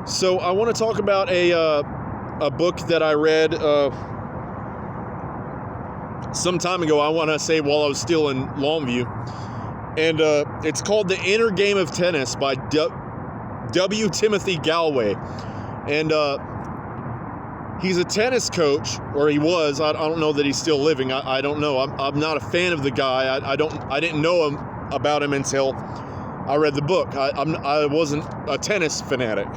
So I want to talk about a book that I read some time ago. I want to say while I was still in Longview, and it's called The Inner Game of Tennis by W. Timothy Gallwey, and he's a tennis coach, or he was. I don't know that he's still living. I don't know. I'm not a fan of the guy. I didn't know about him until I read the book. I wasn't a tennis fanatic.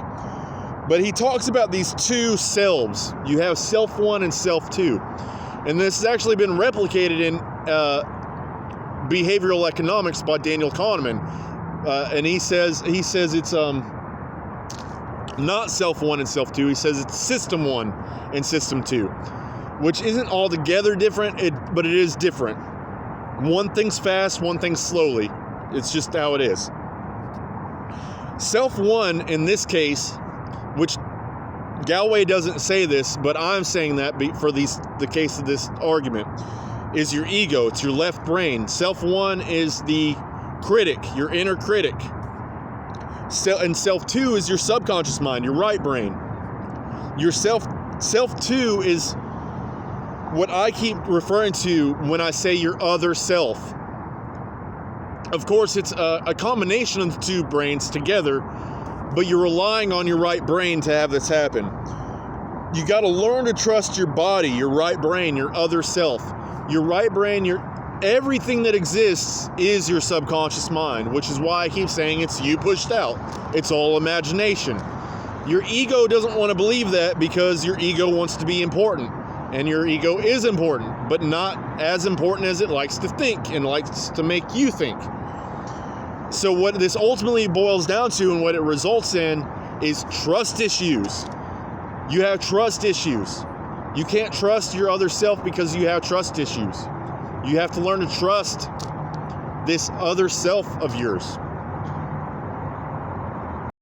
But he talks about these two selves. You have self one and self two. And this has actually been replicated in behavioral economics by Daniel Kahneman. And he says it's not self one and self two. He says it's system one and system two, which isn't altogether different, but it is different. One thinks fast, one thinks slowly. It's just how it is. Self one, in this case, which Gallwey doesn't say this, but I'm saying that for the case of this argument, is your ego. It's your left brain. Self one is the critic, your inner critic. And self two is your subconscious mind, your right brain. Your self two is what I keep referring to when I say your other self. Of course, it's a combination of the two brains together, but you're relying on your right brain to have this happen. You got to learn to trust your body, your right brain, your other self. Your right brain, everything that exists is your subconscious mind, which is why I keep saying it's you pushed out. It's all imagination. Your ego doesn't want to believe that because your ego wants to be important. And your ego is important, but not as important as it likes to think and likes to make you think. So what this ultimately boils down to and what it results in is trust issues. You have trust issues. You can't trust your other self because you have trust issues. You have to learn to trust this other self of yours.